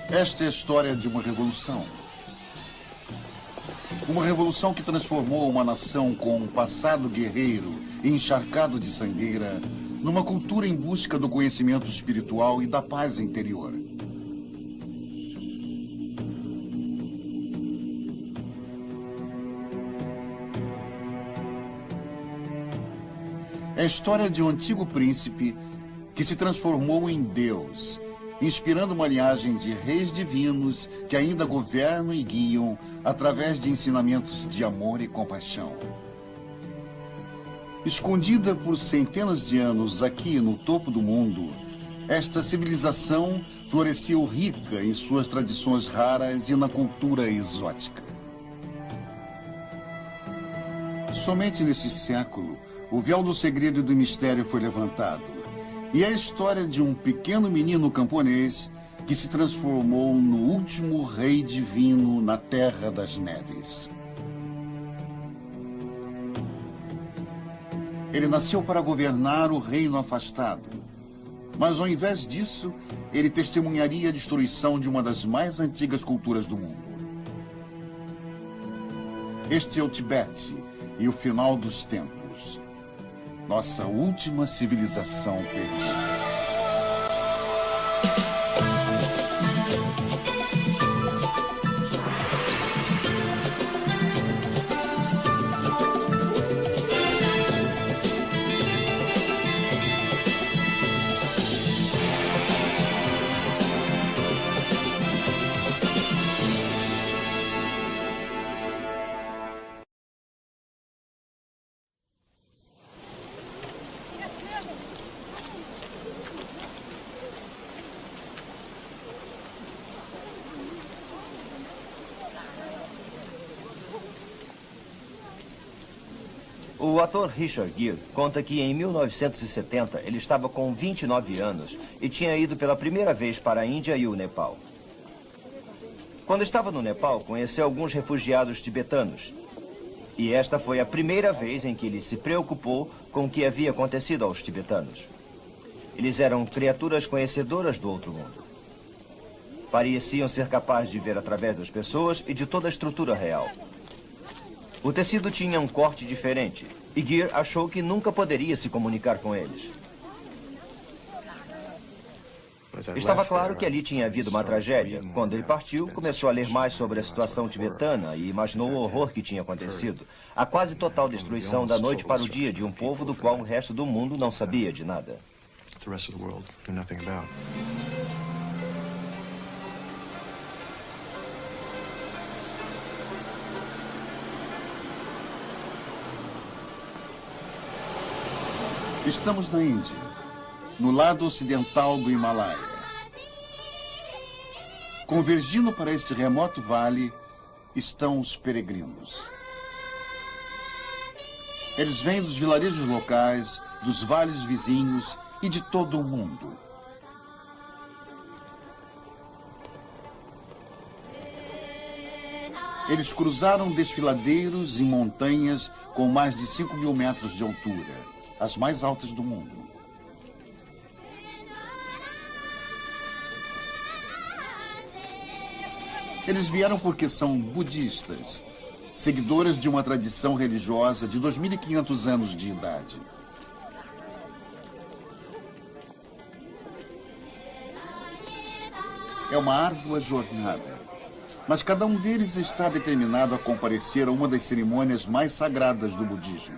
Esta é a história de uma revolução. Uma revolução que transformou uma nação com um passado guerreiro e encharcado de sangueira numa cultura em busca do conhecimento espiritual e da paz interior. É a história de um antigo príncipe que se transformou em Deus, inspirando uma linhagem de reis divinos que ainda governam e guiam através de ensinamentos de amor e compaixão. Escondida por centenas de anos aqui no topo do mundo, esta civilização floresceu rica em suas tradições raras e na cultura exótica. Somente nesse século, o véu do segredo e do mistério foi levantado. E é a história de um pequeno menino camponês que se transformou no último rei divino na Terra das Neves. Ele nasceu para governar o reino afastado. Mas, ao invés disso, ele testemunharia a destruição de uma das mais antigas culturas do mundo. Este é o Tibete e o final dos tempos. Nossa última civilização perdida. O ator Richard Gere conta que em 1970 ele estava com 29 anos e tinha ido pela primeira vez para a Índia e o Nepal. Quando estava no Nepal, conheceu alguns refugiados tibetanos. E esta foi a primeira vez em que ele se preocupou com o que havia acontecido aos tibetanos. Eles eram criaturas conhecedoras do outro mundo. Pareciam ser capazes de ver através das pessoas e de toda a estrutura real. O tecido tinha um corte diferente e Gere achou que nunca poderia se comunicar com eles. Estava claro que ali tinha havido uma tragédia. Quando ele partiu, começou a ler mais sobre a situação tibetana e imaginou o horror que tinha acontecido. A quase total destruição da noite para o dia de um povo do qual o resto do mundo não sabia de nada. Estamos na Índia, no lado ocidental do Himalaia. Convergindo para este remoto vale estão os peregrinos. Eles vêm dos vilarejos locais, dos vales vizinhos e de todo o mundo. Eles cruzaram desfiladeiros em montanhas com mais de 5.000 metros de altura, as mais altas do mundo. Eles vieram porque são budistas, seguidores de uma tradição religiosa de 2.500 anos de idade. É uma árdua jornada, mas cada um deles está determinado a comparecer a uma das cerimônias mais sagradas do budismo.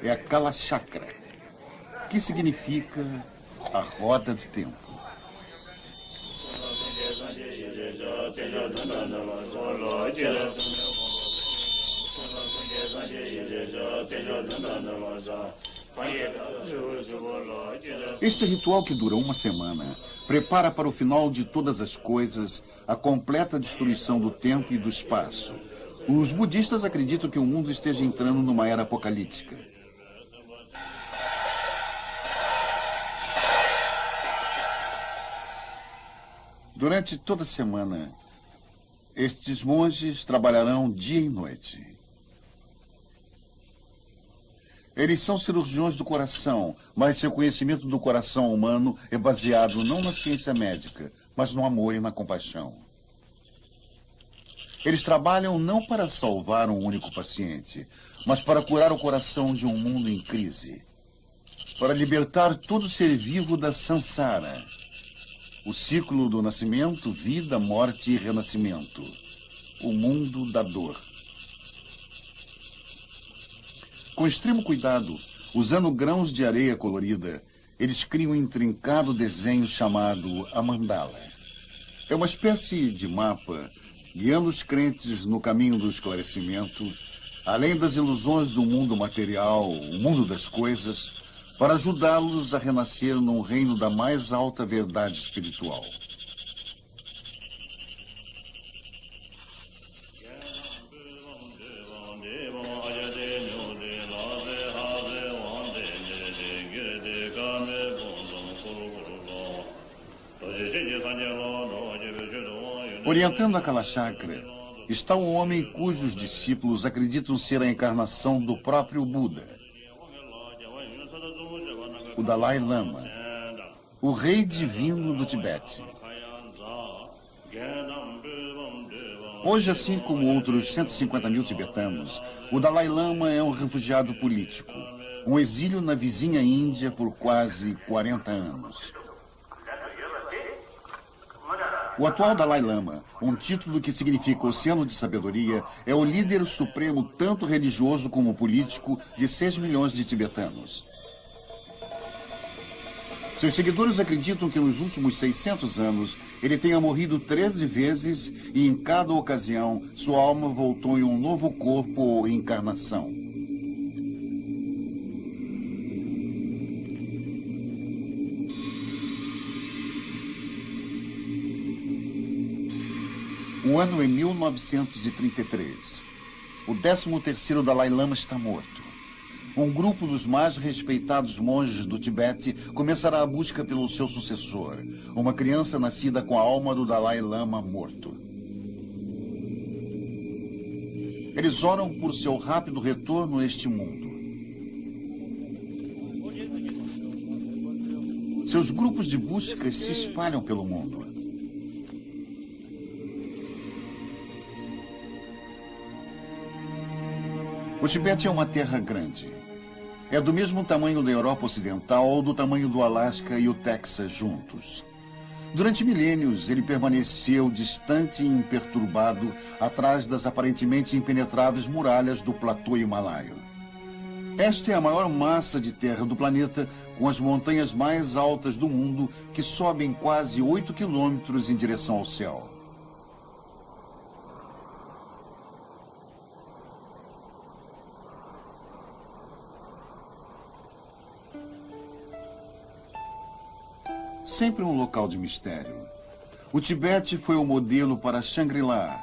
É a Kala Chakra, que significa a roda do tempo. Este ritual, que dura uma semana, prepara para o final de todas as coisas a completa destruição do tempo e do espaço. Os budistas acreditam que o mundo esteja entrando numa era apocalíptica. Durante toda a semana, estes monges trabalharão dia e noite. Eles são cirurgiões do coração, mas seu conhecimento do coração humano é baseado não na ciência médica, mas no amor e na compaixão. Eles trabalham não para salvar um único paciente, mas para curar o coração de um mundo em crise. Para libertar todo ser vivo da samsara, o ciclo do nascimento, vida, morte e renascimento. O mundo da dor. Com extremo cuidado, usando grãos de areia colorida, eles criam um intrincado desenho chamado a mandala. É uma espécie de mapa guiando os crentes no caminho do esclarecimento, além das ilusões do mundo material, o mundo das coisas, para ajudá-los a renascer num reino da mais alta verdade espiritual. Orientando a Kalachakra está o homem cujos discípulos acreditam ser a encarnação do próprio Buda, o Dalai Lama, o rei divino do Tibete. Hoje, assim como outros 150 mil tibetanos, o Dalai Lama é um refugiado político, um exílio na vizinha Índia por quase 40 anos. O atual Dalai Lama, um título que significa Oceano de Sabedoria, é o líder supremo tanto religioso como político de 6 milhões de tibetanos. Seus seguidores acreditam que nos últimos 600 anos ele tenha morrido 13 vezes e em cada ocasião sua alma voltou em um novo corpo ou encarnação. O ano é 1933. O 13º Dalai Lama está morto. Um grupo dos mais respeitados monges do Tibete começará a busca pelo seu sucessor, uma criança nascida com a alma do Dalai Lama morto. Eles oram por seu rápido retorno a este mundo. Seus grupos de buscas se espalham pelo mundo. O Tibete é uma terra grande. É do mesmo tamanho da Europa Ocidental ou do tamanho do Alasca e o Texas juntos. Durante milênios, ele permaneceu distante e imperturbado atrás das aparentemente impenetráveis muralhas do platô himalaio. Esta é a maior massa de terra do planeta, com as montanhas mais altas do mundo, que sobem quase 8 quilômetros em direção ao céu. Sempre um local de mistério. O Tibete foi o modelo para Shangri-La,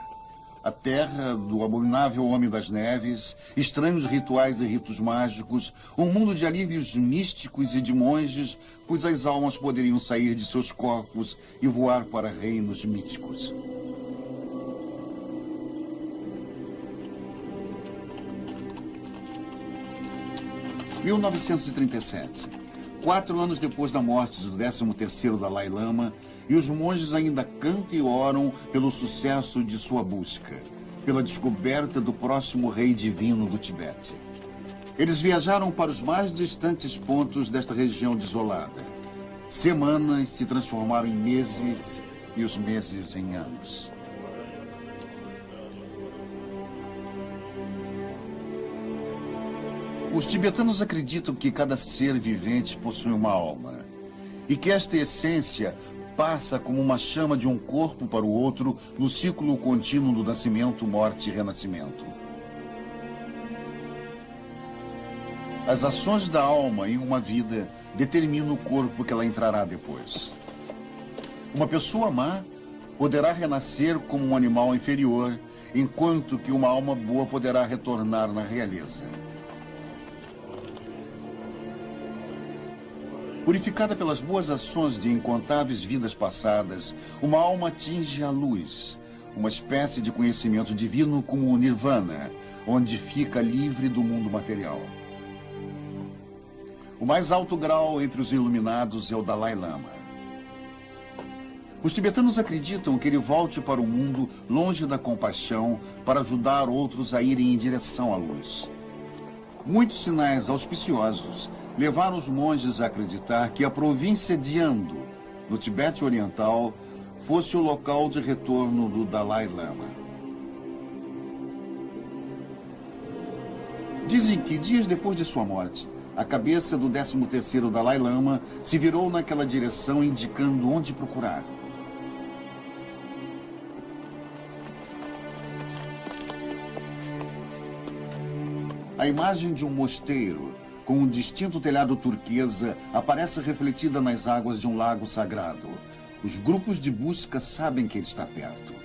a terra do abominável Homem das Neves, estranhos rituais e ritos mágicos, um mundo de alívios místicos e de monges, cujas almas poderiam sair de seus corpos e voar para reinos míticos. Em 1937. 4 anos depois da morte do 13º Dalai Lama, e os monges ainda cantam e oram pelo sucesso de sua busca, pela descoberta do próximo rei divino do Tibete. Eles viajaram para os mais distantes pontos desta região desolada. Semanas se transformaram em meses e os meses em anos. Os tibetanos acreditam que cada ser vivente possui uma alma e que esta essência passa como uma chama de um corpo para o outro no ciclo contínuo do nascimento, morte e renascimento. As ações da alma em uma vida determinam o corpo que ela entrará depois. Uma pessoa má poderá renascer como um animal inferior, enquanto que uma alma boa poderá retornar na realeza. Purificada pelas boas ações de incontáveis vidas passadas, uma alma atinge a luz, uma espécie de conhecimento divino como o Nirvana, onde fica livre do mundo material. O mais alto grau entre os iluminados é o Dalai Lama. Os tibetanos acreditam que ele volte para o mundo longe da compaixão para ajudar outros a irem em direção à luz. Muitos sinais auspiciosos levaram os monges a acreditar que a província de Ando, no Tibete Oriental, fosse o local de retorno do Dalai Lama. Dizem que dias depois de sua morte, a cabeça do 13º Dalai Lama se virou naquela direção, indicando onde procurar. A imagem de um mosteiro, com um distinto telhado turquesa, aparece refletida nas águas de um lago sagrado. Os grupos de busca sabem que ele está perto.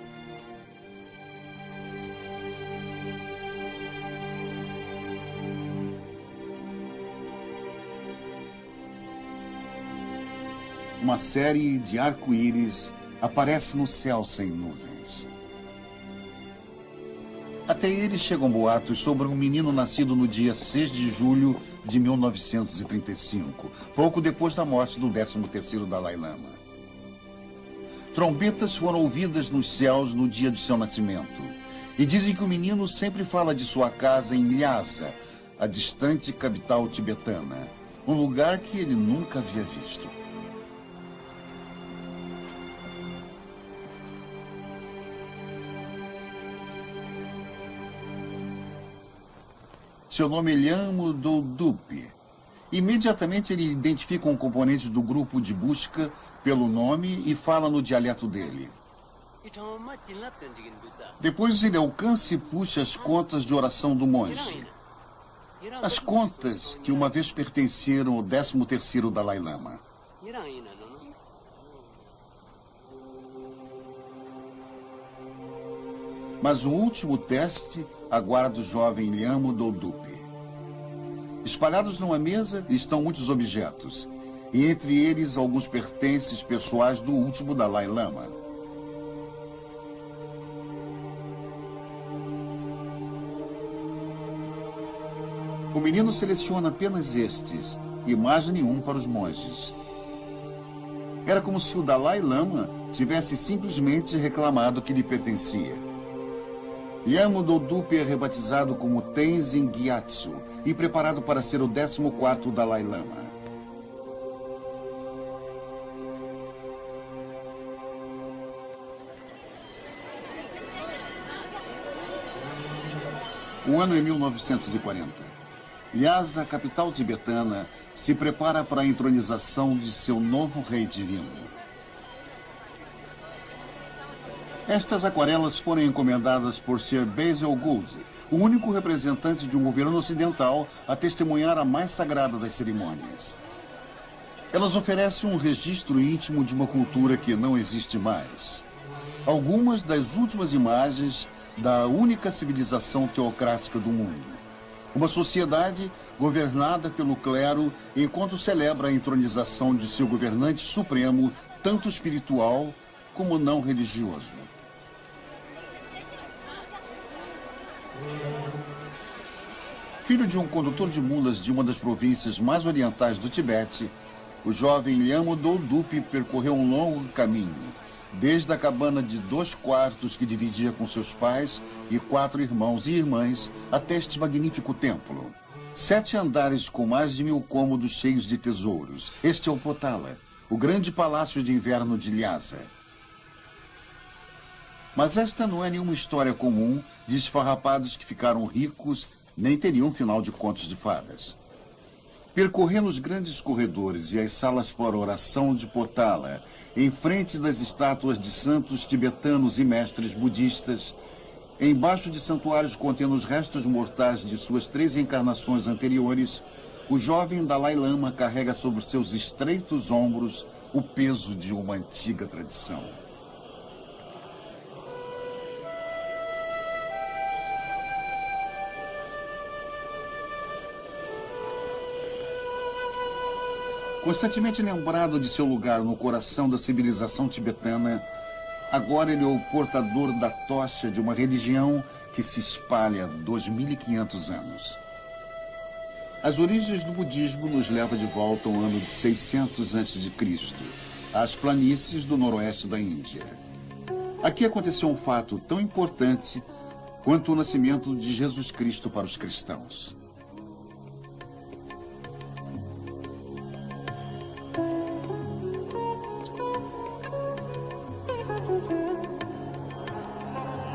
Uma série de arco-íris aparece no céu sem nuvens. Até eles chegam boatos sobre um menino nascido no dia 6 de julho de 1935, pouco depois da morte do 13º Dalai Lama. Trombetas foram ouvidas nos céus no dia de seu nascimento. E dizem que o menino sempre fala de sua casa em Lhasa, a distante capital tibetana, um lugar que ele nunca havia visto. Seu nome é Lyamo Doldupi. Imediatamente ele identifica um componente do grupo de busca pelo nome e fala no dialeto dele. Depois ele alcança e puxa as contas de oração do monge. As contas que uma vez pertenceram ao 13º Dalai Lama. Mas um último teste aguarda o jovem Lyamo Doldupi. Espalhados numa mesa estão muitos objetos, e entre eles alguns pertences pessoais do último Dalai Lama. O menino seleciona apenas estes, e mais nenhum para os monges. Era como se o Dalai Lama tivesse simplesmente reclamado que lhe pertencia. Lyamo Doldupi é rebatizado como Tenzin Gyatso e preparado para ser o 14º Dalai Lama. O ano é 1940. Lhasa, capital tibetana, se prepara para a entronização de seu novo rei divino. Estas aquarelas foram encomendadas por Sir Basil Gould, o único representante de um governo ocidental a testemunhar a mais sagrada das cerimônias. Elas oferecem um registro íntimo de uma cultura que não existe mais. Algumas das últimas imagens da única civilização teocrática do mundo. Uma sociedade governada pelo clero enquanto celebra a entronização de seu governante supremo, tanto espiritual como não religioso. Filho de um condutor de mulas de uma das províncias mais orientais do Tibete, o jovem Lyamo Doldupi percorreu um longo caminho, desde a cabana de 2 quartos que dividia com seus pais e 4 irmãos e irmãs, até este magnífico templo. 7 andares com mais de 1000 cômodos cheios de tesouros. Este é o Potala, o grande palácio de inverno de Lhasa. Mas esta não é nenhuma história comum de esfarrapados que ficaram ricos, nem teriam um final de contos de fadas. Percorrendo os grandes corredores e as salas para oração de Potala, em frente das estátuas de santos tibetanos e mestres budistas, embaixo de santuários contendo os restos mortais de suas 3 encarnações anteriores, o jovem Dalai Lama carrega sobre seus estreitos ombros o peso de uma antiga tradição. Constantemente lembrado de seu lugar no coração da civilização tibetana, agora ele é o portador da tocha de uma religião que se espalha há 2500 anos. As origens do budismo nos levam de volta ao ano de 600 a.C., às planícies do noroeste da Índia. Aqui aconteceu um fato tão importante quanto o nascimento de Jesus Cristo para os cristãos.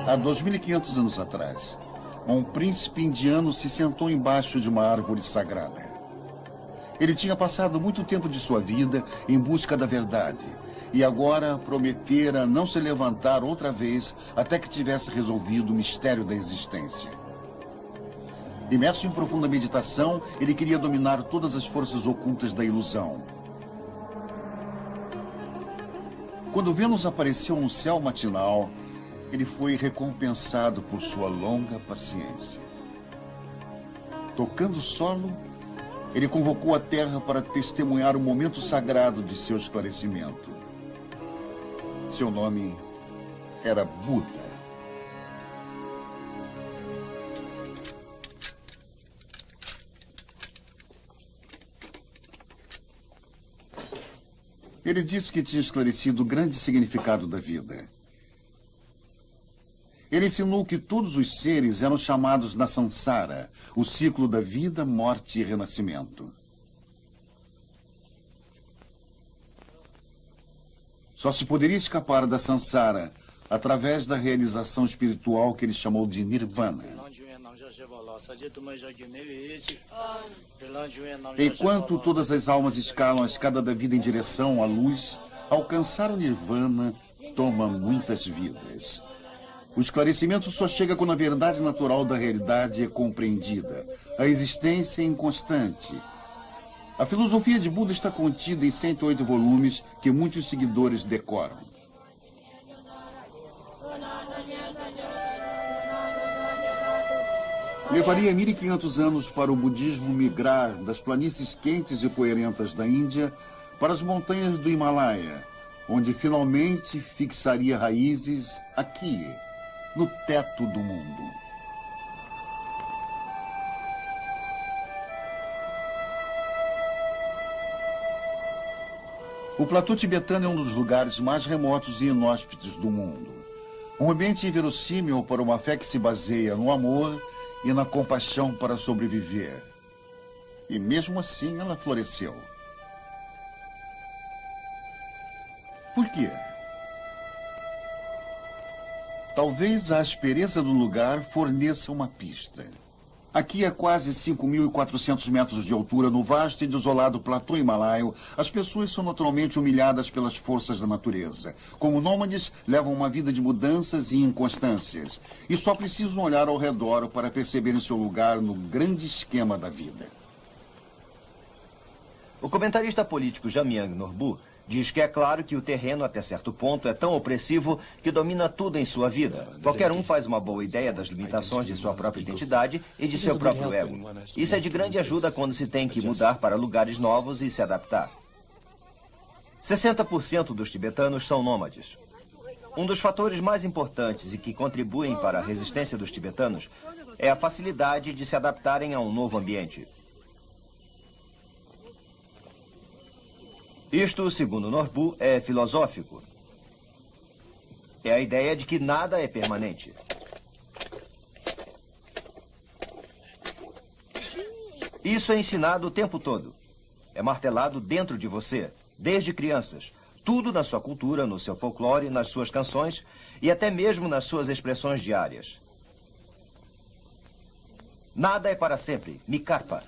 Há 2.500 anos atrás, um príncipe indiano se sentou embaixo de uma árvore sagrada. Ele tinha passado muito tempo de sua vida em busca da verdade e agora prometera não se levantar outra vez até que tivesse resolvido o mistério da existência. Imerso em profunda meditação, ele queria dominar todas as forças ocultas da ilusão. Quando Vênus apareceu no céu matinal, ele foi recompensado por sua longa paciência. Tocando o solo, ele convocou a Terra para testemunhar o momento sagrado de seu esclarecimento. Seu nome era Buda. Ele disse que tinha esclarecido o grande significado da vida. Ele ensinou que todos os seres eram chamados na Sansara, o ciclo da vida, morte e renascimento. Só se poderia escapar da Sansara através da realização espiritual que ele chamou de Nirvana. Enquanto todas as almas escalam a escada da vida em direção à luz, alcançar o Nirvana toma muitas vidas. O esclarecimento só chega quando a verdade natural da realidade é compreendida. A existência é inconstante. A filosofia de Buda está contida em 108 volumes que muitos seguidores decoram. Levaria 1.500 anos para o budismo migrar das planícies quentes e poeirentas da Índia para as montanhas do Himalaia, onde finalmente fixaria raízes aqui, no teto do mundo. O platô tibetano é um dos lugares mais remotos e inóspitos do mundo. Um ambiente inverossímil para uma fé que se baseia no amor e na compaixão para sobreviver. E mesmo assim ela floresceu. Por quê? Talvez a aspereza do lugar forneça uma pista. Aqui a quase 5.400 metros de altura, no vasto e desolado platô himalaio, as pessoas são naturalmente humilhadas pelas forças da natureza. Como nômades, levam uma vida de mudanças e inconstâncias. E só precisam olhar ao redor para perceberem seu lugar no grande esquema da vida. O comentarista político Jamyang Norbu diz que é claro que o terreno, até certo ponto, é tão opressivo que domina tudo em sua vida. Qualquer um faz uma boa ideia das limitações de sua própria identidade e de seu próprio ego. Isso é de grande ajuda quando se tem que mudar para lugares novos e se adaptar. 60% dos tibetanos são nômades. Um dos fatores mais importantes e que contribuem para a resistência dos tibetanos é a facilidade de se adaptarem a um novo ambiente. Isto, segundo Norbu, é filosófico. É a ideia de que nada é permanente. Isso é ensinado o tempo todo. É martelado dentro de você, desde crianças. Tudo na sua cultura, no seu folclore, nas suas canções e até mesmo nas suas expressões diárias. Nada é para sempre. Mikarpa.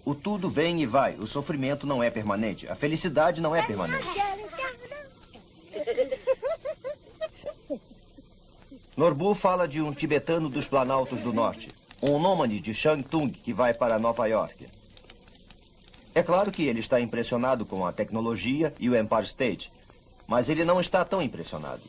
O tudo vem e vai. O sofrimento não é permanente. A felicidade não é permanente. Norbu fala de um tibetano dos Planaltos do Norte. Um nômade de Shangtung que vai para Nova York. É claro que ele está impressionado com a tecnologia e o Empire State. Mas ele não está tão impressionado.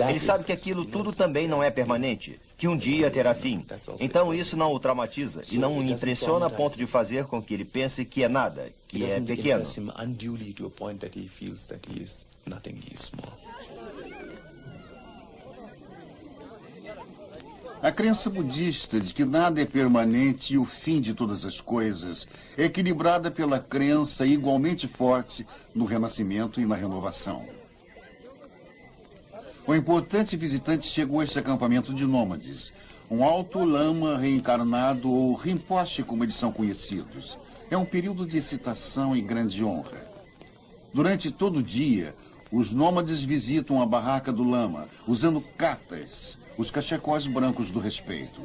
Ele sabe que aquilo tudo também não é permanente, que um dia terá fim. Então isso não o traumatiza e não o impressiona a ponto de fazer com que ele pense que é nada, que é pequeno. A crença budista de que nada é permanente e o fim de todas as coisas é equilibrada pela crença igualmente forte no renascimento e na renovação. O importante visitante chegou a este acampamento de nômades, um alto lama reencarnado ou rinpoche, como eles são conhecidos. É um período de excitação e grande honra. Durante todo o dia, os nômades visitam a barraca do lama, usando katas, os cachecóis brancos do respeito.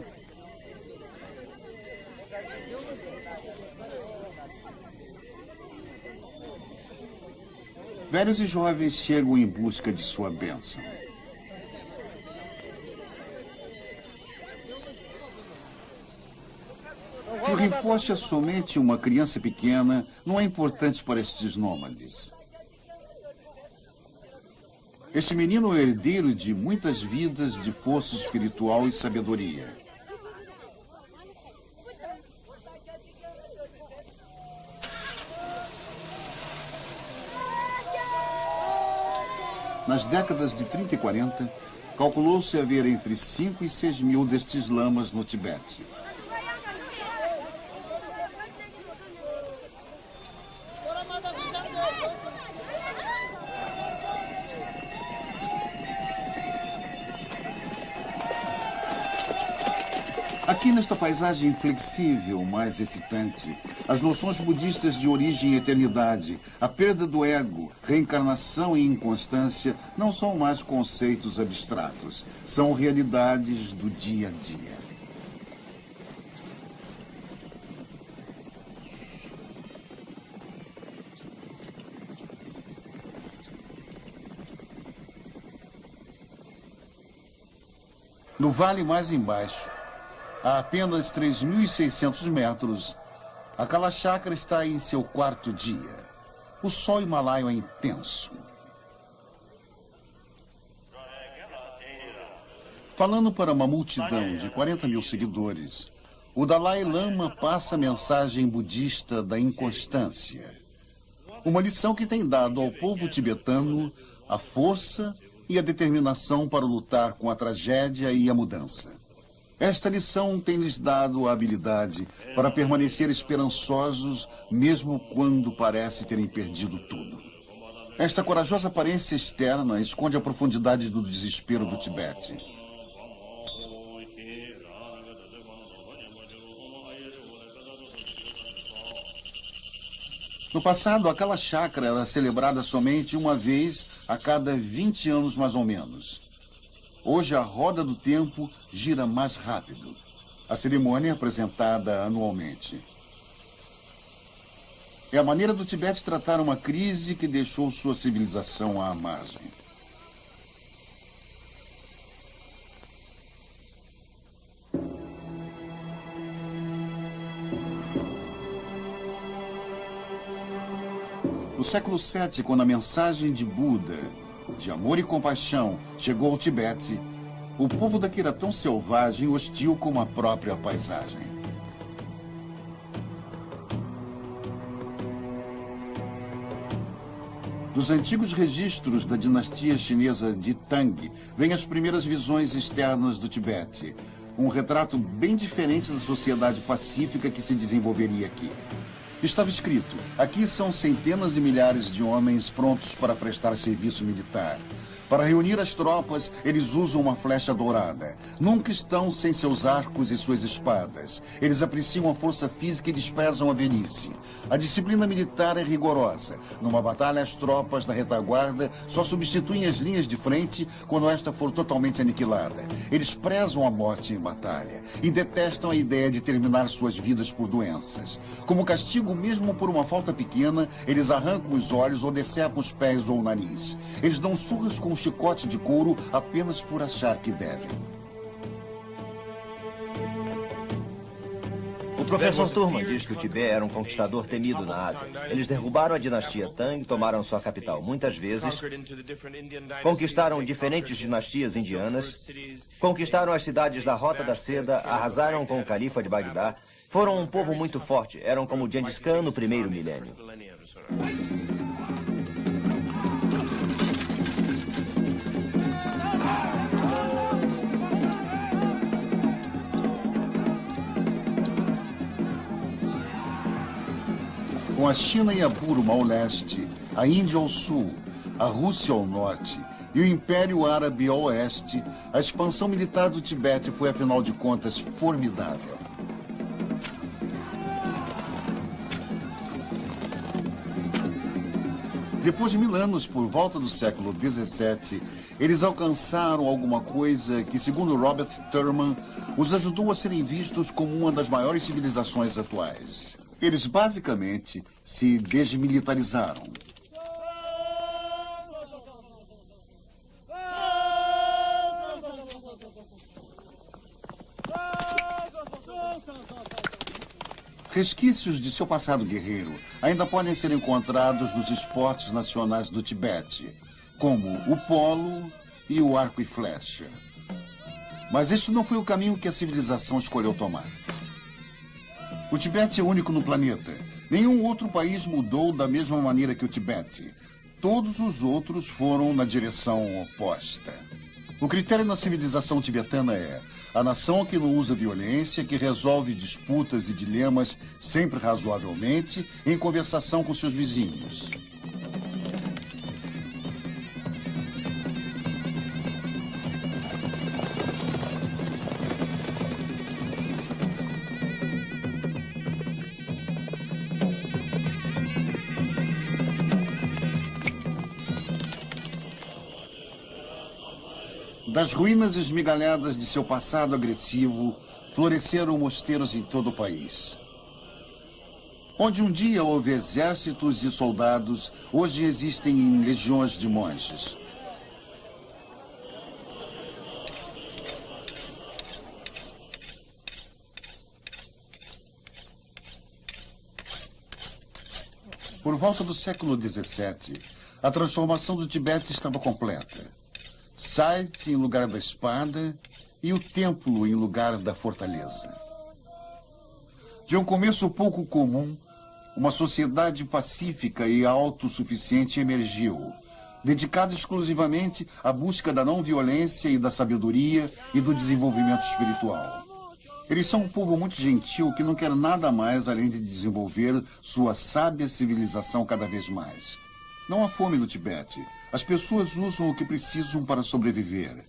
Velhos e jovens chegam em busca de sua bênção. Que o Rinpoche é somente uma criança pequena não é importante para estes nômades. Este menino é herdeiro de muitas vidas de força espiritual e sabedoria. Nas décadas de 30 e 40, calculou-se haver entre 5 e 6 mil destes lamas no Tibete. Aqui nesta paisagem flexível, mais excitante, as noções budistas de origem e eternidade, a perda do ego, reencarnação e inconstância não são mais conceitos abstratos, são realidades do dia a dia. No vale mais embaixo, a apenas 3.600 metros, a Kalachakra está em seu quarto dia. O sol himalaio é intenso. Falando para uma multidão de 40 mil seguidores, o Dalai Lama passa a mensagem budista da inconstância. Uma lição que tem dado ao povo tibetano a força e a determinação para lutar com a tragédia e a mudança. Esta lição tem lhes dado a habilidade para permanecer esperançosos, mesmo quando parece terem perdido tudo. Esta corajosa aparência externa esconde a profundidade do desespero do Tibete. No passado, a Kalachakra era celebrada somente uma vez a cada 20 anos, mais ou menos. Hoje, a roda do tempo gira mais rápido. A cerimônia é apresentada anualmente. É a maneira do Tibete tratar uma crise que deixou sua civilização à margem. No século VII, quando a mensagem de Buda, de amor e compaixão, chegou ao Tibete, o povo daqui era tão selvagem e hostil como a própria paisagem. Dos antigos registros da dinastia chinesa de Tang, vêm as primeiras visões externas do Tibete. Um retrato bem diferente da sociedade pacífica que se desenvolveria aqui. Estava escrito: aqui são centenas e milhares de homens prontos para prestar serviço militar. Para reunir as tropas, eles usam uma flecha dourada. Nunca estão sem seus arcos e suas espadas. Eles apreciam a força física e desprezam a velhice. A disciplina militar é rigorosa. Numa batalha, as tropas da retaguarda só substituem as linhas de frente quando esta for totalmente aniquilada. Eles prezam a morte em batalha e detestam a ideia de terminar suas vidas por doenças. Como castigo, mesmo por uma falta pequena, eles arrancam os olhos ou decepam os pés ou o nariz. Eles dão surras com um chicote de couro apenas por achar que devem. O professor Thurman diz que o Tibete era um conquistador temido na Ásia. Eles derrubaram a dinastia Tang, tomaram sua capital muitas vezes, conquistaram diferentes dinastias indianas, conquistaram as cidades da Rota da Seda, arrasaram com o califa de Bagdá. Foram um povo muito forte, eram como Gengis Khan no primeiro milênio. Com a China e a Burma ao leste, a Índia ao sul, a Rússia ao norte e o Império Árabe ao oeste, a expansão militar do Tibete foi, afinal de contas, formidável. Depois de 1000 anos, por volta do século XVII, eles alcançaram alguma coisa que, segundo Robert Thurman, os ajudou a serem vistos como uma das maiores civilizações atuais. Eles basicamente se desmilitarizaram. Resquícios de seu passado guerreiro ainda podem ser encontrados nos esportes nacionais do Tibete, como o polo e o arco e flecha. Mas este não foi o caminho que a civilização escolheu tomar. O Tibete é único no planeta. Nenhum outro país mudou da mesma maneira que o Tibete. Todos os outros foram na direção oposta. O critério na civilização tibetana é a nação que não usa violência, que resolve disputas e dilemas sempre razoavelmente em conversação com seus vizinhos. Das ruínas esmigalhadas de seu passado agressivo, floresceram mosteiros em todo o país. Onde um dia houve exércitos e soldados, hoje existem legiões de monges. Por volta do século XVII, a transformação do Tibete estava completa. Site em lugar da espada e o templo em lugar da fortaleza. De um começo pouco comum, uma sociedade pacífica e autossuficiente emergiu, dedicada exclusivamente à busca da não-violência e da sabedoria e do desenvolvimento espiritual. Eles são um povo muito gentil que não quer nada mais além de desenvolver sua sábia civilização cada vez mais. Não há fome no Tibete. As pessoas usam o que precisam para sobreviver.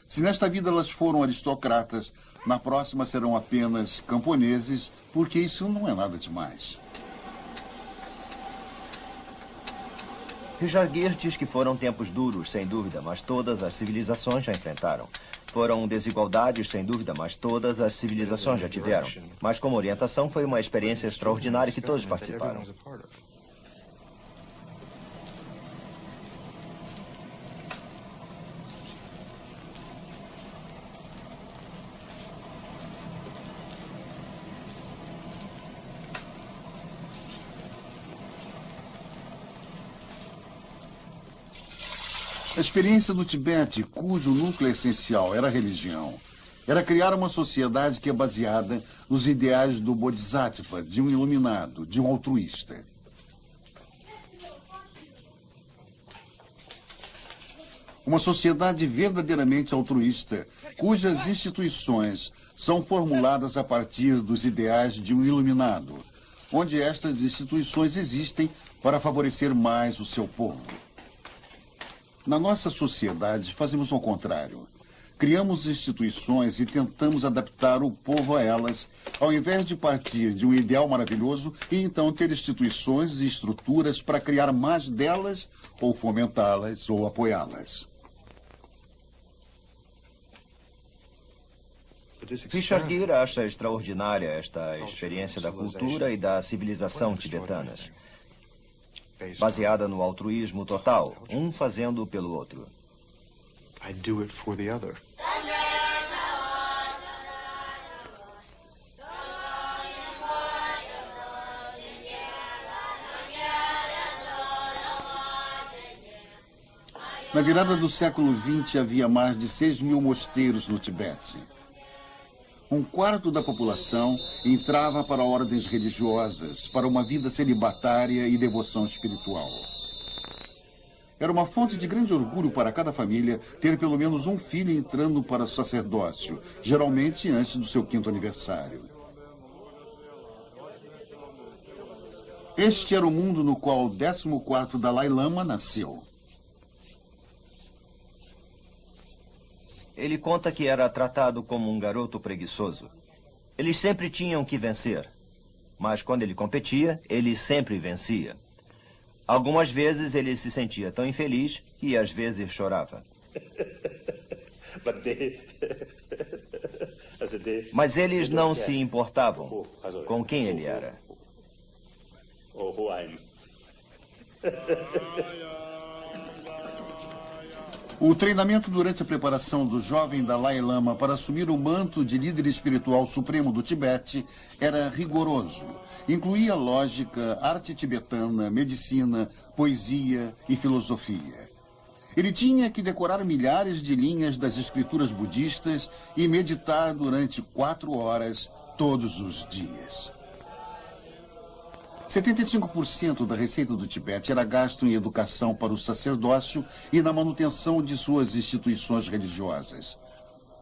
Se nesta vida elas foram aristocratas, na próxima serão apenas camponeses, porque isso não é nada demais. Richard Gere diz que foram tempos duros, sem dúvida, mas todas as civilizações já enfrentaram. Foram desigualdades, sem dúvida, mas todas as civilizações já tiveram. Mas como orientação, foi uma experiência extraordinária que todos participaram. A experiência do Tibete, cujo núcleo essencial era a religião, era criar uma sociedade que é baseada nos ideais do Bodhisattva, de um iluminado, de um altruísta. Uma sociedade verdadeiramente altruísta, cujas instituições são formuladas a partir dos ideais de um iluminado, onde estas instituições existem para favorecer mais o seu povo. Na nossa sociedade, fazemos ao contrário. Criamos instituições e tentamos adaptar o povo a elas, ao invés de partir de um ideal maravilhoso e então ter instituições e estruturas para criar mais delas, ou fomentá-las, ou apoiá-las. Richard Gere acha extraordinária esta experiência da cultura e da civilização tibetanas, baseada no altruísmo total, um fazendo pelo outro. I do it for the other. Na virada do século XX, havia mais de 6.000 mosteiros no Tibete. Um quarto da população entrava para ordens religiosas, para uma vida celibatária e devoção espiritual. Era uma fonte de grande orgulho para cada família ter pelo menos um filho entrando para o sacerdócio, geralmente antes do seu 5º aniversário. Este era o mundo no qual o 14º Dalai Lama nasceu. Ele conta que era tratado como um garoto preguiçoso. Eles sempre tinham que vencer. Mas quando ele competia, ele sempre vencia. Algumas vezes ele se sentia tão infeliz que às vezes chorava. Mas eles não se importavam com quem ele era. O treinamento durante a preparação do jovem Dalai Lama para assumir o manto de líder espiritual supremo do Tibete era rigoroso. Incluía lógica, arte tibetana, medicina, poesia e filosofia. Ele tinha que decorar milhares de linhas das escrituras budistas e meditar durante 4 horas todos os dias. 75% da receita do Tibete era gasto em educação para o sacerdócio e na manutenção de suas instituições religiosas.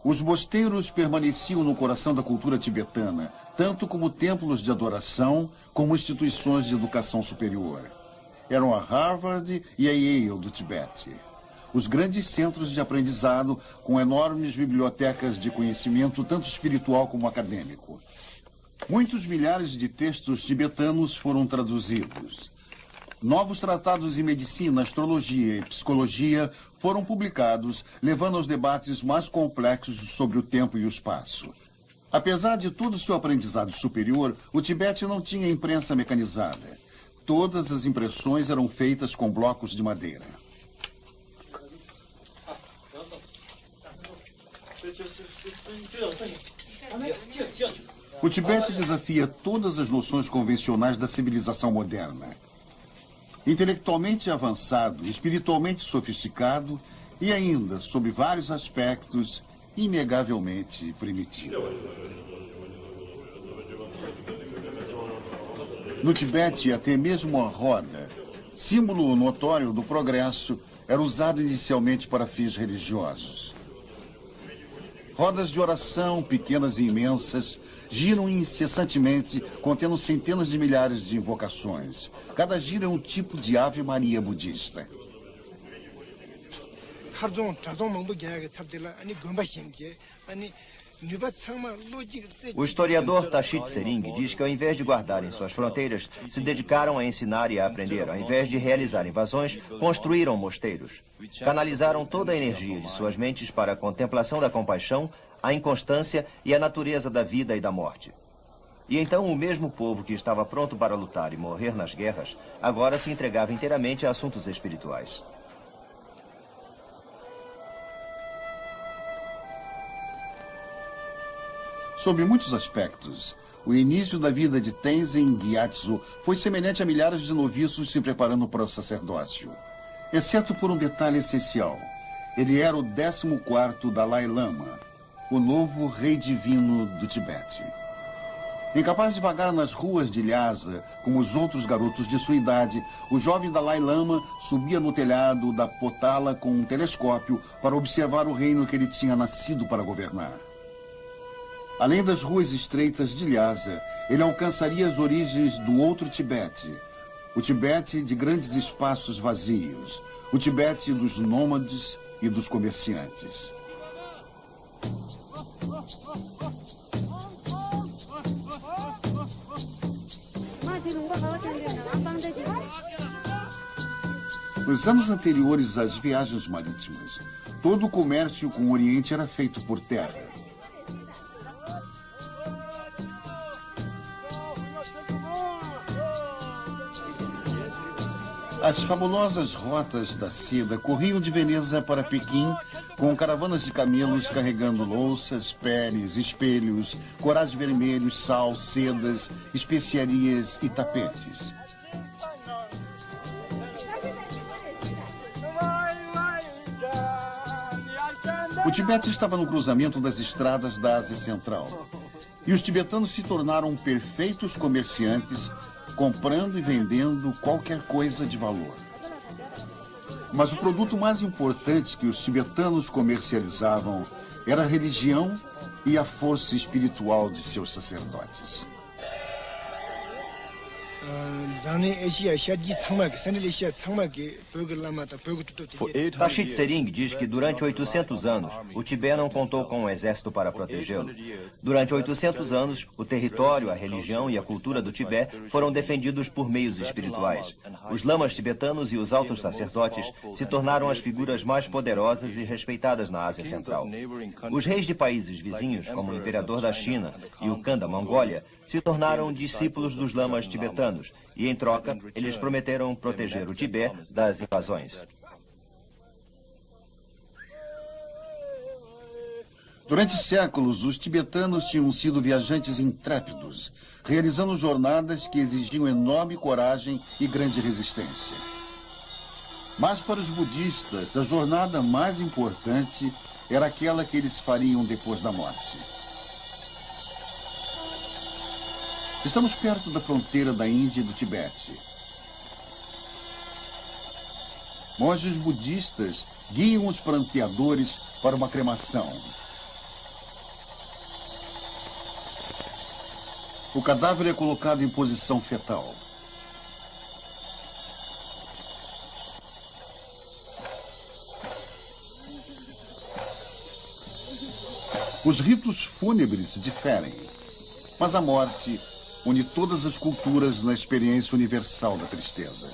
Os mosteiros permaneciam no coração da cultura tibetana, tanto como templos de adoração, como instituições de educação superior. Eram a Harvard e a Yale do Tibete. Os grandes centros de aprendizado com enormes bibliotecas de conhecimento, tanto espiritual como acadêmico. Muitos milhares de textos tibetanos foram traduzidos. Novos tratados em medicina, astrologia e psicologia foram publicados, levando aos debates mais complexos sobre o tempo e o espaço. Apesar de todo o seu aprendizado superior, o Tibete não tinha imprensa mecanizada. Todas as impressões eram feitas com blocos de madeira. O Tibete desafia todas as noções convencionais da civilização moderna. Intelectualmente avançado, espiritualmente sofisticado e ainda, sob vários aspectos, inegavelmente primitivo. No Tibete, até mesmo a roda, símbolo notório do progresso, era usado inicialmente para fins religiosos. Rodas de oração, pequenas e imensas, giram incessantemente, contendo centenas de milhares de invocações. Cada giro é um tipo de Ave Maria budista. O historiador Tashit Sering diz que ao invés de guardarem suas fronteiras, se dedicaram a ensinar e a aprender. Ao invés de realizar invasões, construíram mosteiros. Canalizaram toda a energia de suas mentes para a contemplação da compaixão, a inconstância e a natureza da vida e da morte. E então o mesmo povo que estava pronto para lutar e morrer nas guerras, agora se entregava inteiramente a assuntos espirituais. Sob muitos aspectos, o início da vida de Tenzin Gyatso foi semelhante a milhares de noviços se preparando para o sacerdócio. Exceto por um detalhe essencial. Ele era o 14º Dalai Lama, o novo rei divino do Tibete. Incapaz de vagar nas ruas de Lhasa, como os outros garotos de sua idade, o jovem Dalai Lama subia no telhado da Potala com um telescópio para observar o reino que ele tinha nascido para governar. Além das ruas estreitas de Lhasa, ele alcançaria as origens do outro Tibete. O Tibete de grandes espaços vazios. O Tibete dos nômades e dos comerciantes. Nos anos anteriores às viagens marítimas, todo o comércio com o Oriente era feito por terra. As fabulosas rotas da seda corriam de Veneza para Pequim, com caravanas de camelos carregando louças, peles, espelhos, corais vermelhos, sal, sedas, especiarias e tapetes. O Tibete estava no cruzamento das estradas da Ásia Central. E os tibetanos se tornaram perfeitos comerciantes, comprando e vendendo qualquer coisa de valor. Mas o produto mais importante que os tibetanos comercializavam era a religião e a força espiritual de seus sacerdotes. Tashit Sering diz que durante 800 anos, o Tibete não contou com um exército para protegê-lo. Durante 800 anos, o território, a religião e a cultura do Tibete foram defendidos por meios espirituais. Os lamas tibetanos e os altos sacerdotes se tornaram as figuras mais poderosas e respeitadas na Ásia Central. Os reis de países vizinhos, como o imperador da China e o Khan da Mongólia, se tornaram discípulos dos lamas tibetanos e, em troca, eles prometeram proteger o Tibete das invasões. Durante séculos, os tibetanos tinham sido viajantes intrépidos, realizando jornadas que exigiam enorme coragem e grande resistência. Mas para os budistas, a jornada mais importante era aquela que eles fariam depois da morte. Estamos perto da fronteira da Índia e do Tibete. Monges budistas guiam os pranteadores para uma cremação. O cadáver é colocado em posição fetal. Os ritos fúnebres diferem, mas a morte une todas as culturas na experiência universal da tristeza.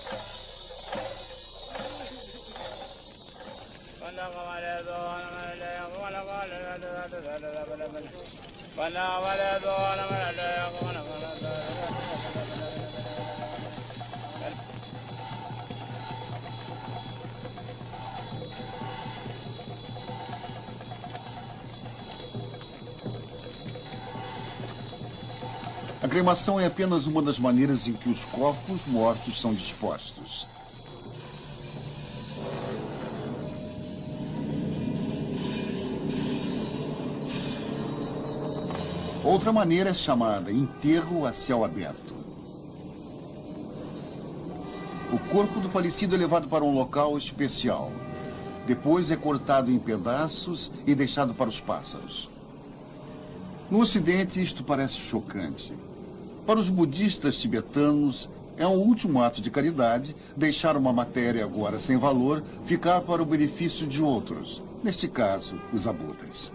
A cremação é apenas uma das maneiras em que os corpos mortos são dispostos. Outra maneira é chamada enterro a céu aberto. O corpo do falecido é levado para um local especial. Depois é cortado em pedaços e deixado para os pássaros. No Ocidente, isto parece chocante. Para os budistas tibetanos, é um último ato de caridade deixar uma matéria agora sem valor ficar para o benefício de outros, neste caso, os abutres.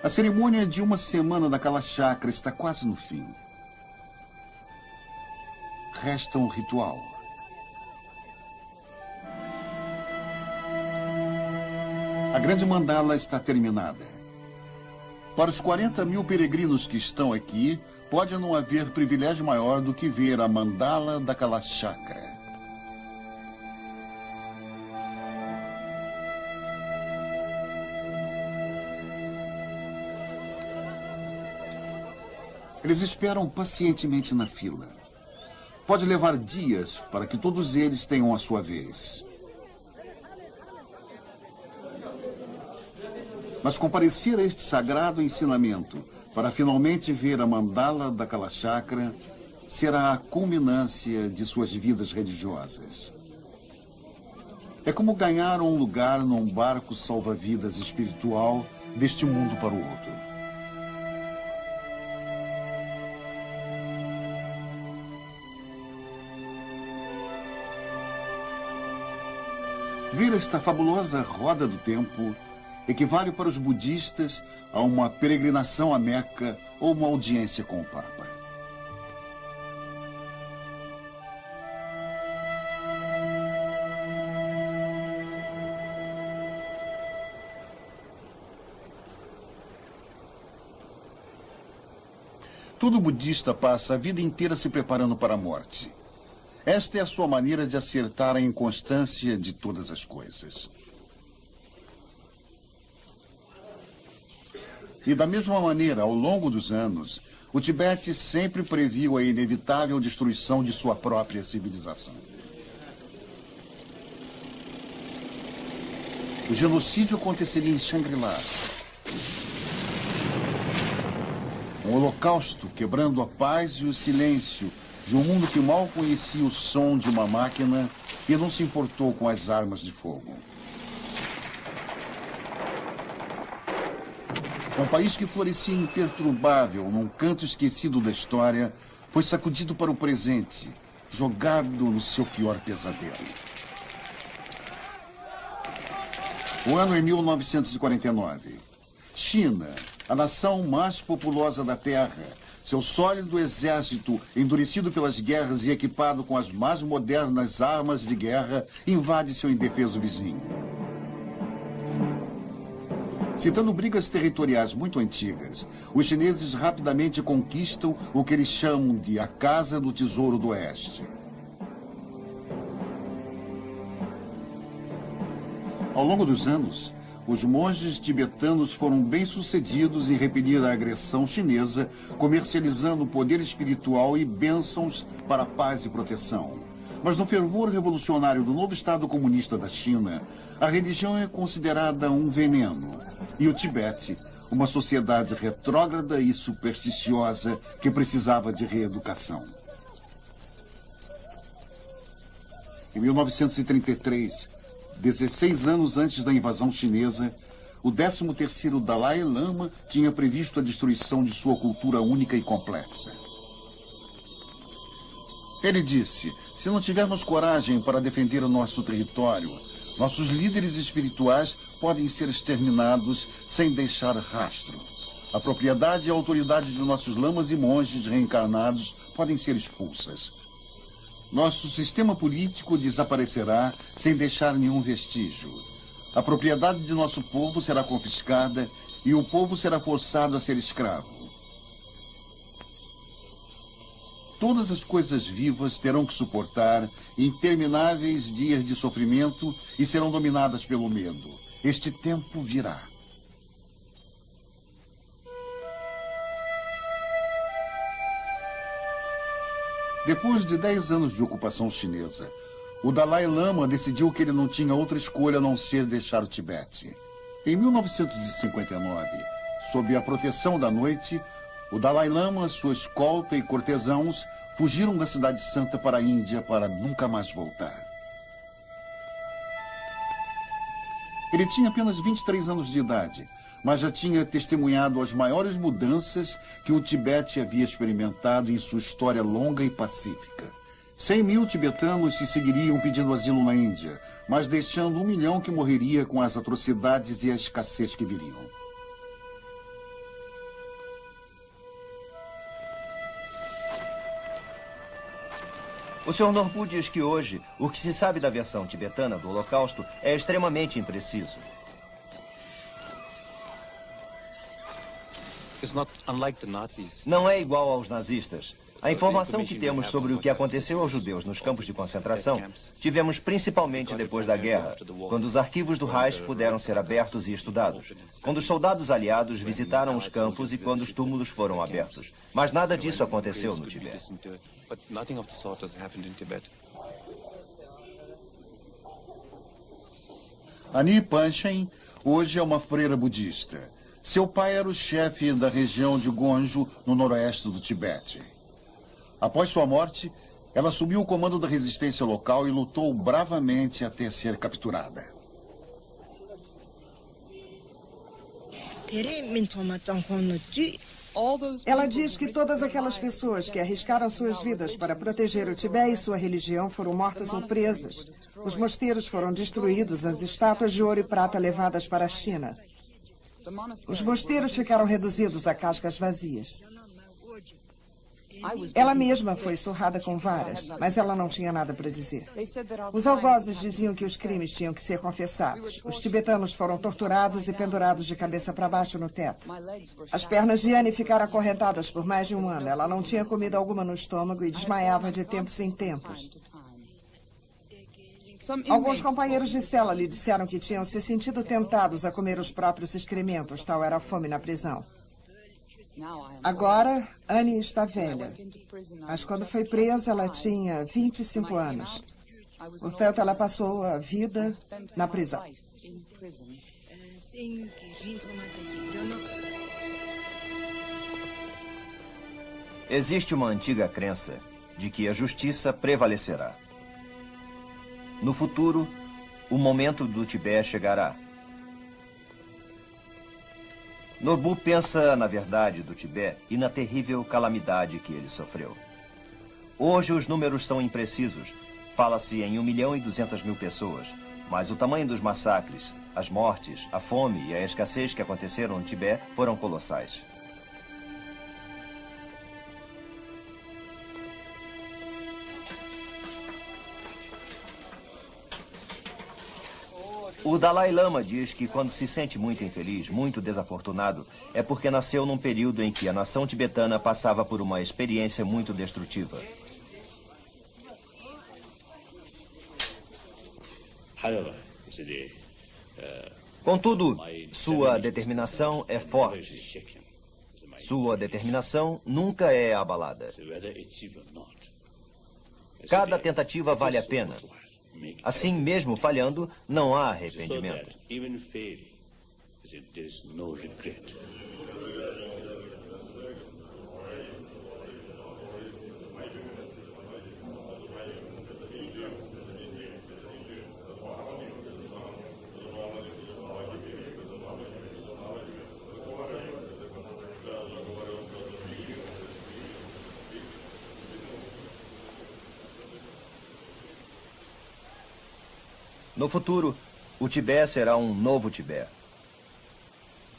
A cerimônia de uma semana daquela chácara está quase no fim. Resta um ritual. A grande mandala está terminada. Para os 40 mil peregrinos que estão aqui, pode não haver privilégio maior do que ver a mandala daquela chácara. Eles esperam pacientemente na fila. Pode levar dias para que todos eles tenham a sua vez. Mas comparecer a este sagrado ensinamento para finalmente ver a mandala daquela chácara será a culminância de suas vidas religiosas. É como ganhar um lugar num barco salva-vidas espiritual deste mundo para o outro. Ver esta fabulosa roda do tempo equivale para os budistas a uma peregrinação a Meca ou uma audiência com o Papa. Todo budista passa a vida inteira se preparando para a morte. Esta é a sua maneira de acertar a inconstância de todas as coisas. E da mesma maneira, ao longo dos anos, o Tibete sempre previu a inevitável destruição de sua própria civilização. O genocídio aconteceria em Shangri-La. Um holocausto quebrando a paz e o silêncio de um mundo que mal conhecia o som de uma máquina e não se importou com as armas de fogo. Um país que florescia imperturbável num canto esquecido da história foi sacudido para o presente, jogado no seu pior pesadelo. O ano é 1949. China, a nação mais populosa da Terra, seu sólido exército, endurecido pelas guerras e equipado com as mais modernas armas de guerra, invade seu indefeso vizinho. Citando brigas territoriais muito antigas, os chineses rapidamente conquistam o que eles chamam de a Casa do Tesouro do Oeste. Ao longo dos anos, os monges tibetanos foram bem-sucedidos em repelir a agressão chinesa, comercializando poder espiritual e bênçãos para a paz e proteção. Mas no fervor revolucionário do novo Estado comunista da China, a religião é considerada um veneno. E o Tibete, uma sociedade retrógrada e supersticiosa que precisava de reeducação. Em 1933, 16 anos antes da invasão chinesa, o 13º Dalai Lama tinha previsto a destruição de sua cultura única e complexa. Ele disse: se não tivermos coragem para defender o nosso território, nossos líderes espirituais podem ser exterminados sem deixar rastro. A propriedade e a autoridade de nossos lamas e monges reencarnados podem ser expulsas. Nosso sistema político desaparecerá sem deixar nenhum vestígio. A propriedade de nosso povo será confiscada e o povo será forçado a ser escravo. Todas as coisas vivas terão que suportar intermináveis dias de sofrimento e serão dominadas pelo medo. Este tempo virá. Depois de 10 anos de ocupação chinesa, o Dalai Lama decidiu que ele não tinha outra escolha a não ser deixar o Tibete. Em 1959, sob a proteção da noite, o Dalai Lama, sua escolta e cortesãos fugiram da Cidade Santa para a Índia para nunca mais voltar. Ele tinha apenas 23 anos de idade, mas já tinha testemunhado as maiores mudanças que o Tibete havia experimentado em sua história longa e pacífica. 100 mil tibetanos se seguiriam pedindo asilo na Índia, mas deixando 1 milhão que morreria com as atrocidades e a escassez que viriam. O Sr. Norbu diz que hoje, o que se sabe da versão tibetana do Holocausto é extremamente impreciso. Não é igual aos nazistas. A informação que temos sobre o que aconteceu aos judeus nos campos de concentração tivemos principalmente depois da guerra, quando os arquivos do Reich puderam ser abertos e estudados, quando os soldados aliados visitaram os campos e quando os túmulos foram abertos. Mas nada disso aconteceu no Tibete. Ani Panchen hoje é uma freira budista. Seu pai era o chefe da região de Gonjo, no noroeste do Tibete. Após sua morte, ela assumiu o comando da resistência local e lutou bravamente até ser capturada. Ela diz que todas aquelas pessoas que arriscaram suas vidas para proteger o Tibete e sua religião foram mortas ou presas. Os mosteiros foram destruídos, as estátuas de ouro e prata levadas para a China. Os mosteiros ficaram reduzidos a cascas vazias. Ela mesma foi surrada com varas, mas ela não tinha nada para dizer. Os algozes diziam que os crimes tinham que ser confessados. Os tibetanos foram torturados e pendurados de cabeça para baixo no teto. As pernas de Annie ficaram acorrentadas por mais de 1 ano. Ela não tinha comida alguma no estômago e desmaiava de tempos em tempos. Alguns companheiros de cela lhe disseram que tinham se sentido tentados a comer os próprios excrementos, tal era a fome na prisão. Agora, Annie está velha, mas quando foi presa ela tinha 25 anos. Portanto, ela passou a vida na prisão. Existe uma antiga crença de que a justiça prevalecerá. No futuro, o momento do Tibete chegará. Norbu pensa na verdade do Tibete e na terrível calamidade que ele sofreu. Hoje os números são imprecisos. Fala-se em 1.200.000 pessoas, mas o tamanho dos massacres, as mortes, a fome e a escassez que aconteceram no Tibete foram colossais. O Dalai Lama diz que quando se sente muito infeliz, muito desafortunado, é porque nasceu num período em que a nação tibetana passava por uma experiência muito destrutiva. Contudo, sua determinação é forte. Sua determinação nunca é abalada. Cada tentativa vale a pena. Assim, mesmo falhando, não há arrependimento. No futuro, o Tibete será um novo Tibete.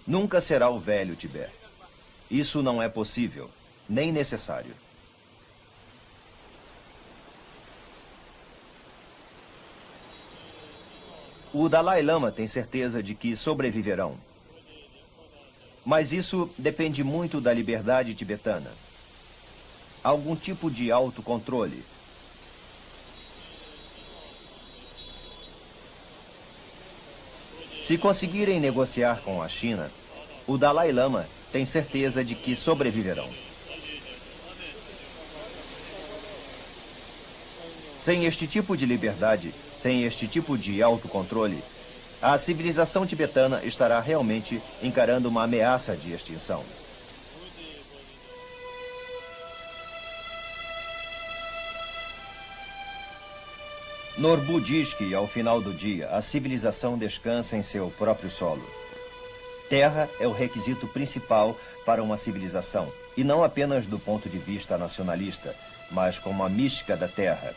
Nunca será o velho Tibete. Isso não é possível, nem necessário. O Dalai Lama tem certeza de que sobreviverão. Mas isso depende muito da liberdade tibetana. Algum tipo de autocontrole. Se conseguirem negociar com a China, o Dalai Lama tem certeza de que sobreviverão. Sem este tipo de liberdade, sem este tipo de autocontrole, a civilização tibetana estará realmente encarando uma ameaça de extinção. Norbu diz que, ao final do dia, a civilização descansa em seu próprio solo. Terra é o requisito principal para uma civilização, e não apenas do ponto de vista nacionalista, mas como a mística da terra.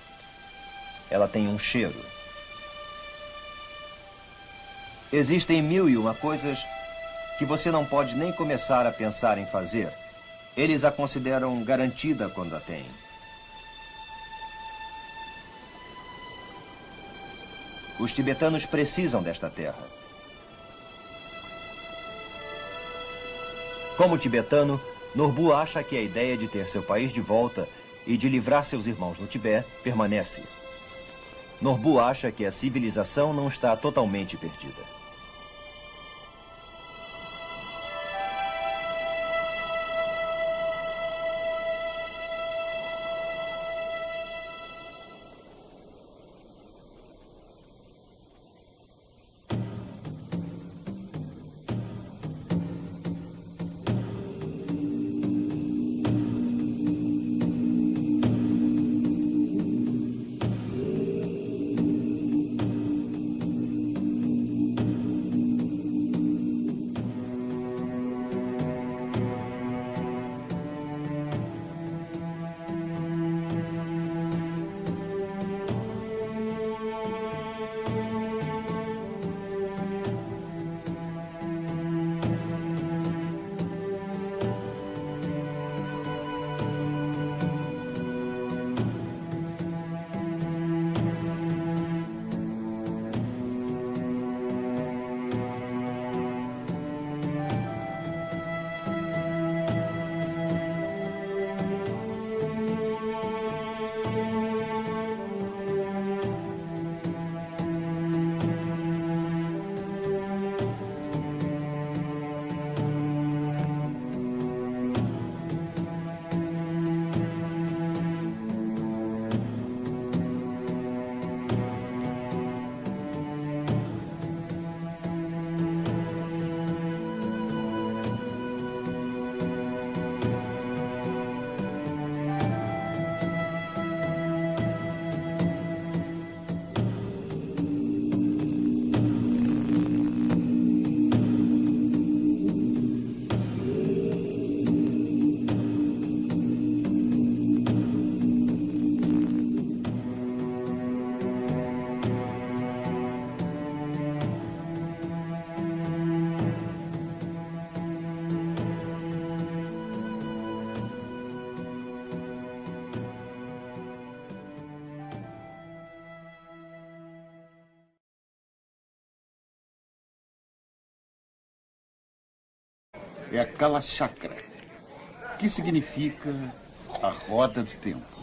Ela tem um cheiro. Existem 1001 coisas que você não pode nem começar a pensar em fazer. Eles a consideram garantida quando a têm. Os tibetanos precisam desta terra. Como tibetano, Norbu acha que a ideia de ter seu país de volta e de livrar seus irmãos no Tibete permanece. Norbu acha que a civilização não está totalmente perdida. é a Kala Chakra, que significa a roda do tempo.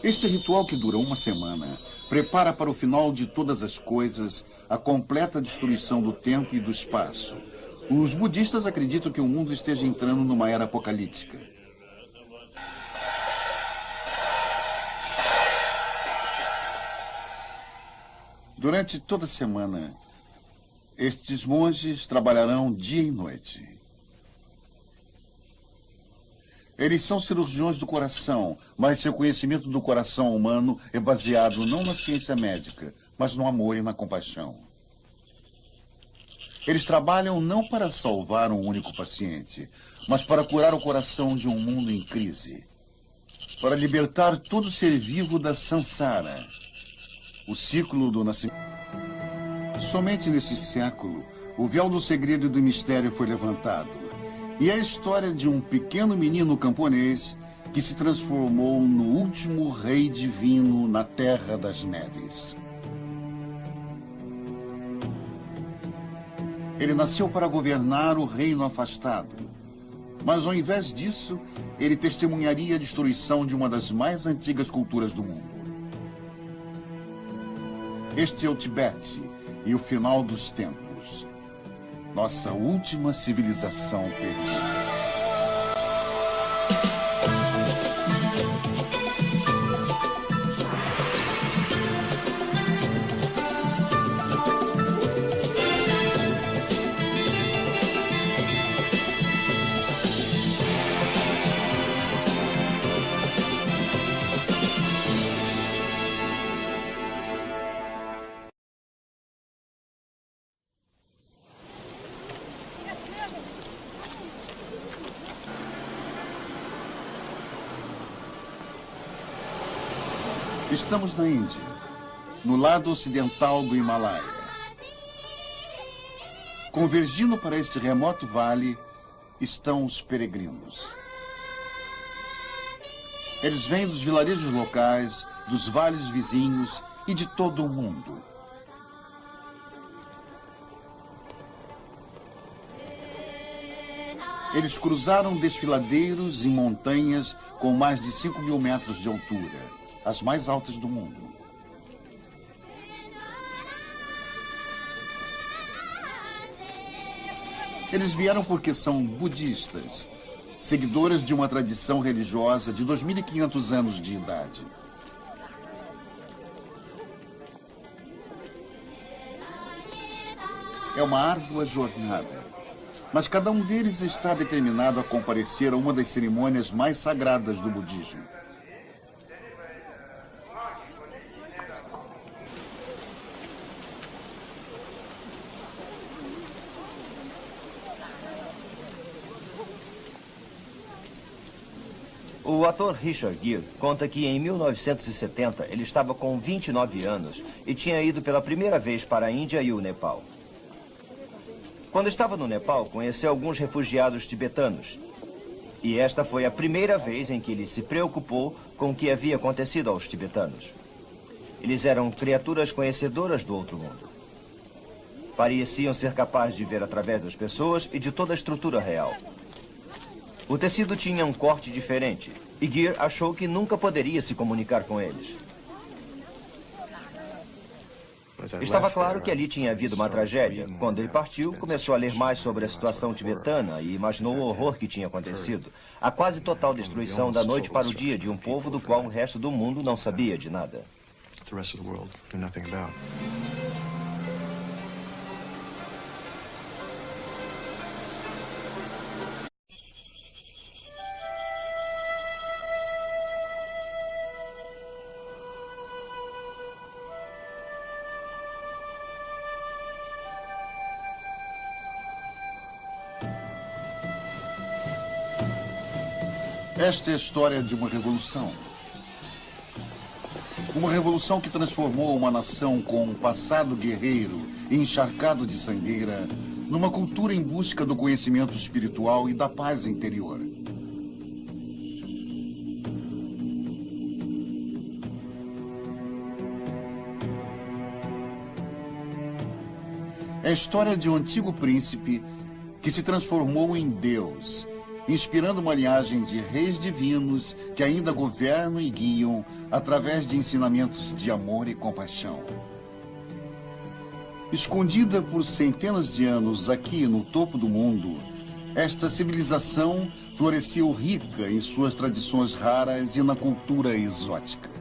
Este ritual, que dura uma semana, prepara para o final de todas as coisas a completa destruição do tempo e do espaço. Os budistas acreditam que o mundo esteja entrando numa era apocalíptica. Durante toda a semana, estes monges trabalharão dia e noite. Eles são cirurgiões do coração, mas seu conhecimento do coração humano é baseado não na ciência médica, mas no amor e na compaixão. Eles trabalham não para salvar um único paciente, mas para curar o coração de um mundo em crise, para libertar todo ser vivo da samsara, o ciclo do nascimento. Somente nesse século, o véu do segredo e do mistério foi levantado. E é a história de um pequeno menino camponês que se transformou no último rei divino na Terra das Neves. Ele nasceu para governar o reino afastado. Mas, ao invés disso, ele testemunharia a destruição de uma das mais antigas culturas do mundo. Este é o Tibete e o final dos tempos. Nossa última civilização perdida. Estamos na Índia, no lado ocidental do Himalaia. Convergindo para este remoto vale estão os peregrinos. Eles vêm dos vilarejos locais, dos vales vizinhos e de todo o mundo. Eles cruzaram desfiladeiros em montanhas com mais de 5.000 metros de altura. As mais altas do mundo. Eles vieram porque são budistas, seguidores de uma tradição religiosa de 2.500 anos de idade. É uma árdua jornada, mas cada um deles está determinado a comparecer a uma das cerimônias mais sagradas do budismo. O ator Richard Gere conta que em 1970 ele estava com 29 anos e tinha ido pela primeira vez para a Índia e o Nepal. Quando estava no Nepal, conheceu alguns refugiados tibetanos. E esta foi a primeira vez em que ele se preocupou com o que havia acontecido aos tibetanos. Eles eram criaturas conhecedoras do outro mundo. Pareciam ser capazes de ver através das pessoas e de toda a estrutura real. O tecido tinha um corte diferente, e Gere achou que nunca poderia se comunicar com eles. Estava claro que ali tinha havido uma tragédia. Quando ele partiu, começou a ler mais sobre a situação tibetana e imaginou o horror que tinha acontecido. A quase total destruição da noite para o dia de um povo do qual o resto do mundo não sabia de nada. Esta é a história de uma revolução. Uma revolução que transformou uma nação com um passado guerreiro e encharcado de sangueira numa cultura em busca do conhecimento espiritual e da paz interior. É a história de um antigo príncipe que se transformou em Deus, inspirando uma linhagem de reis divinos que ainda governam e guiam através de ensinamentos de amor e compaixão. Escondida por centenas de anos aqui no topo do mundo, esta civilização floresceu rica em suas tradições raras e na cultura exótica.